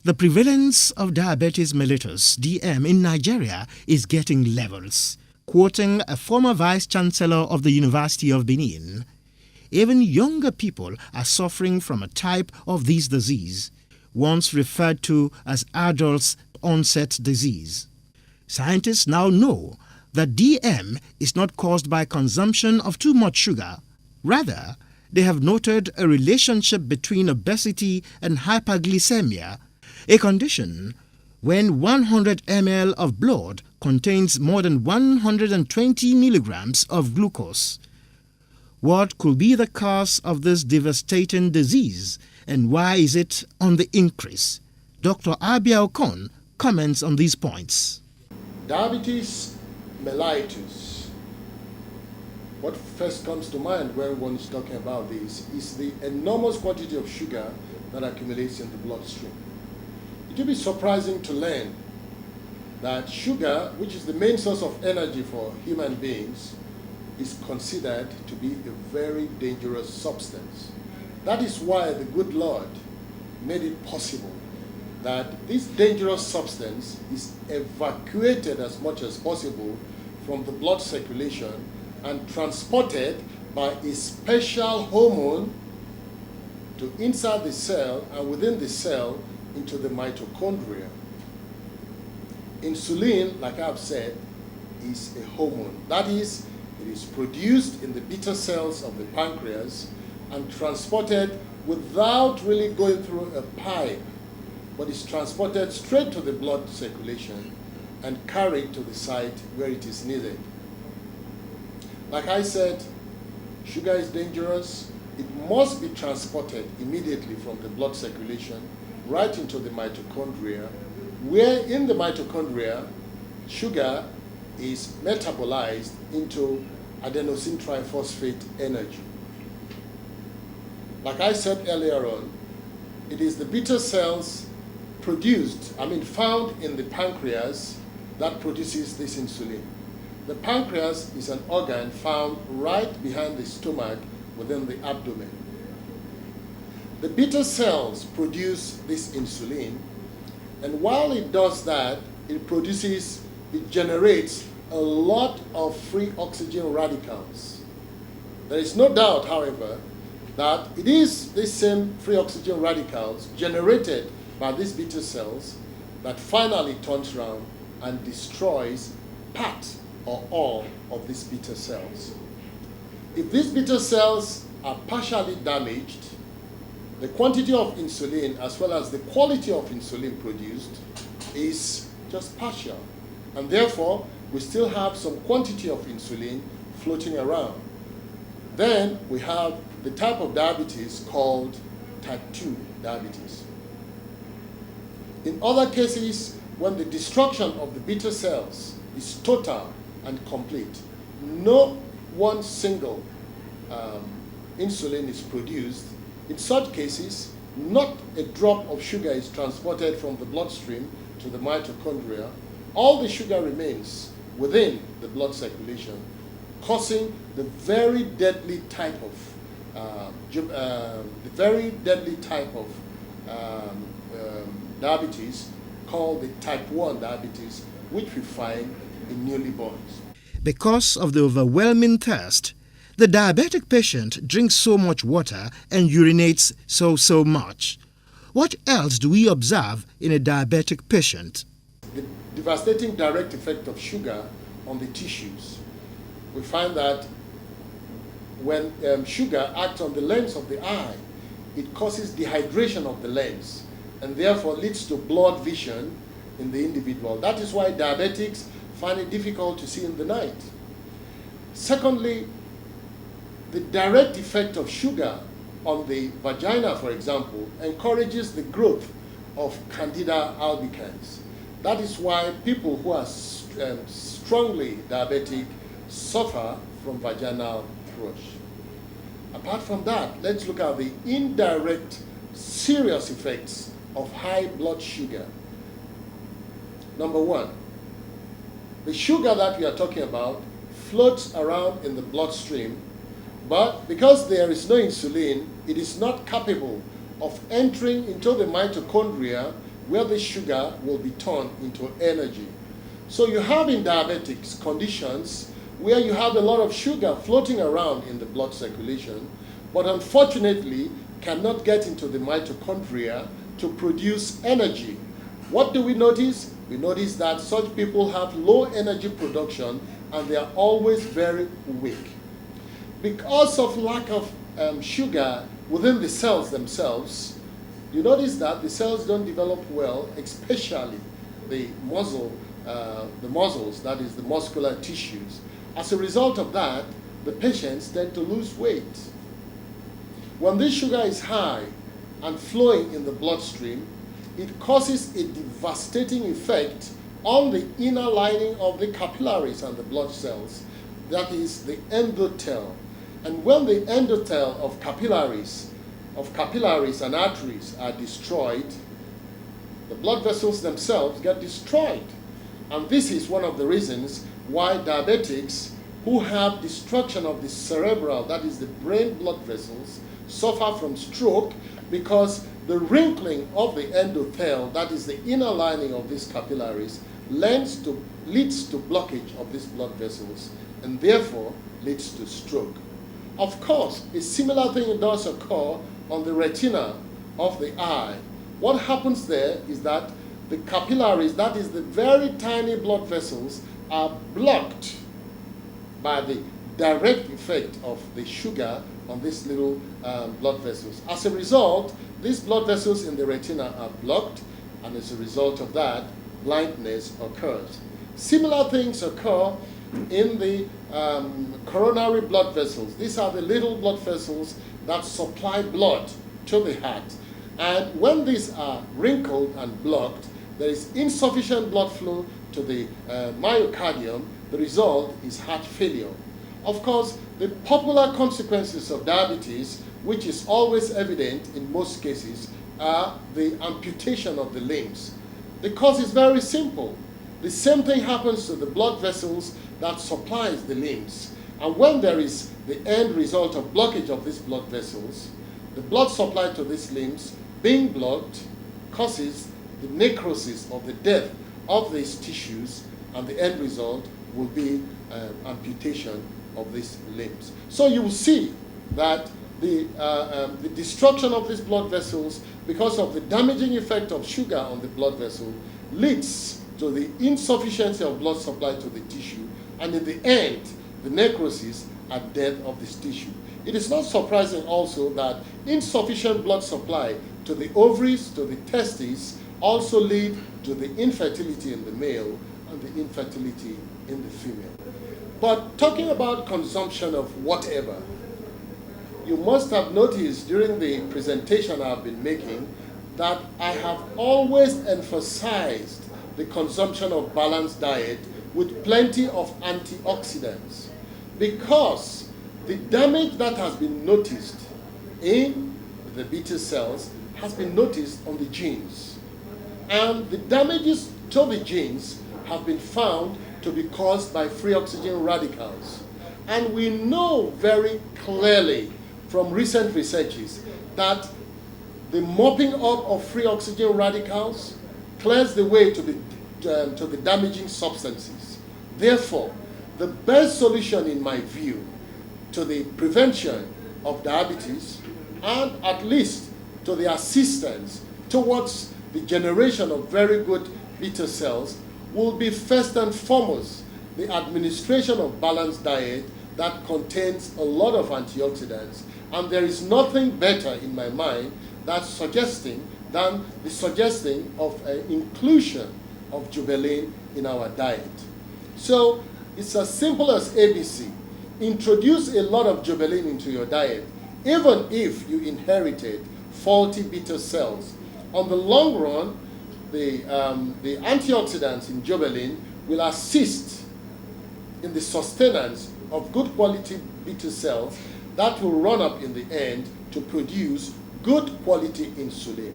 The prevalence of diabetes mellitus (DM) in Nigeria is getting levels. Quoting a former vice-chancellor of the University of Benin, even younger people are suffering from a type of this disease, once referred to as adults' onset disease. Scientists now know that DM is not caused by consumption of too much sugar. Rather, they have noted a relationship between obesity and hyperglycemia, a condition when 100 ml of blood contains more than 120 milligrams of glucose. What could be the cause of this devastating disease, and why is it on the increase? Dr. Abia Okon comments on these points. Diabetes mellitus. What first comes to mind when one is talking about this is the enormous quantity of sugar that accumulates in the bloodstream. It will be surprising to learn that sugar, which is the main source of energy for human beings, is considered to be a very dangerous substance. That is why the good Lord made it possible that this dangerous substance is evacuated as much as possible from the blood circulation and transported by a special hormone to inside the cell and within the cell into the mitochondria. Insulin, like I've said, is a hormone. That is, it is produced in the beta cells of the pancreas and transported without really going through a pipe, but is transported straight to the blood circulation and carried to the site where it is needed. Like I said, sugar is dangerous. It must be transported immediately from the blood circulation right into the mitochondria, where in the mitochondria, sugar is metabolized into adenosine triphosphate energy. Like I said earlier on, it is the beta cells found in the pancreas that produces this insulin. The pancreas is an organ found right behind the stomach within the abdomen. The beta cells produce this insulin, and while it does that, it generates a lot of free oxygen radicals. There is no doubt, however, that it is these same free oxygen radicals generated by these beta cells that finally turns around and destroys part or all of these beta cells. If these beta cells are partially damaged, the quantity of insulin as well as the quality of insulin produced is just partial, and therefore we still have some quantity of insulin floating around. Then we have the type of diabetes called type 2 diabetes. In other cases, when the destruction of the beta cells is total and complete, no one single insulin is produced. In such cases, not a drop of sugar is transported from the bloodstream to the mitochondria. All the sugar remains within the blood circulation, causing the very deadly type of diabetes called the type 1 diabetes, which we find in newlyborns. Because of the overwhelming thirst, the diabetic patient drinks so much water and urinates so much. What else do we observe in a diabetic patient? The devastating direct effect of sugar on the tissues. We find that when sugar acts on the lens of the eye, it causes dehydration of the lens and therefore leads to blurred vision in the individual. That is why diabetics find it difficult to see in the night. Secondly, the direct effect of sugar on the vagina, for example, encourages the growth of Candida albicans. That is why people who are strongly diabetic suffer from vaginal thrush. Apart from that, let's look at the indirect serious effects of high blood sugar. Number one, the sugar that we are talking about floats around in the bloodstream, but because there is no insulin, it is not capable of entering into the mitochondria where the sugar will be turned into energy. So you have in diabetics conditions where you have a lot of sugar floating around in the blood circulation, but unfortunately cannot get into the mitochondria to produce energy. What do we notice? We notice that such people have low energy production and they are always very weak. Because of lack of sugar within the cells themselves, you notice that the cells don't develop well, especially the muscles, that is the muscular tissues. As a result of that, the patients tend to lose weight. When this sugar is high and flowing in the bloodstream, it causes a devastating effect on the inner lining of the capillaries and the blood cells, that is the endothel. And when the endothel of capillaries and arteries are destroyed, the blood vessels themselves get destroyed. And this is one of the reasons why diabetics who have destruction of the cerebral, that is the brain blood vessels, suffer from stroke, because the wrinkling of the endothel, that is the inner lining of these capillaries, leads to blockage of these blood vessels and therefore leads to stroke. Of course, a similar thing does occur on the retina of the eye. What happens there is that the capillaries, that is the very tiny blood vessels, are blocked by the direct effect of the sugar on these little blood vessels. As a result, these blood vessels in the retina are blocked, and as a result of that, blindness occurs. Similar things occur in the coronary blood vessels. These are the little blood vessels that supply blood to the heart. And when these are wrinkled and blocked, there is insufficient blood flow to the myocardium. The result is heart failure. Of course, the popular consequences of diabetes, which is always evident in most cases, are the amputation of the limbs. The cause is very simple. The same thing happens to the blood vessels that supplies the limbs. And when there is the end result of blockage of these blood vessels, the blood supply to these limbs being blocked causes the necrosis of the death of these tissues, and the end result will be amputation of these limbs. So you will see that the destruction of these blood vessels, because of the damaging effect of sugar on the blood vessel, leads to the insufficiency of blood supply to the tissue, and in the end, the necrosis and death of this tissue. It is not surprising also that insufficient blood supply to the ovaries, to the testes, also lead to the infertility in the male and the infertility in the female. But talking about consumption of whatever, you must have noticed during the presentation I've been making that I have always emphasized the consumption of balanced diet with plenty of antioxidants, because the damage that has been noticed in the beta cells has been noticed on the genes. And the damages to the genes have been found to be caused by free oxygen radicals. And we know very clearly from recent researches that the mopping up of free oxygen radicals clears the way to the damaging substances. Therefore, the best solution in my view to the prevention of diabetes, and at least to the assistance towards the generation of very good beta cells, will be first and foremost the administration of balanced diet that contains a lot of antioxidants. And there is nothing better in my mind than the suggesting of an inclusion of Jobelyn in our diet. So it's as simple as ABC. Introduce a lot of Jobelyn into your diet, even if you inherited faulty beta cells. On the long run, the antioxidants in Jobelyn will assist in the sustenance of good quality beta cells that will run up in the end to produce good quality insulin.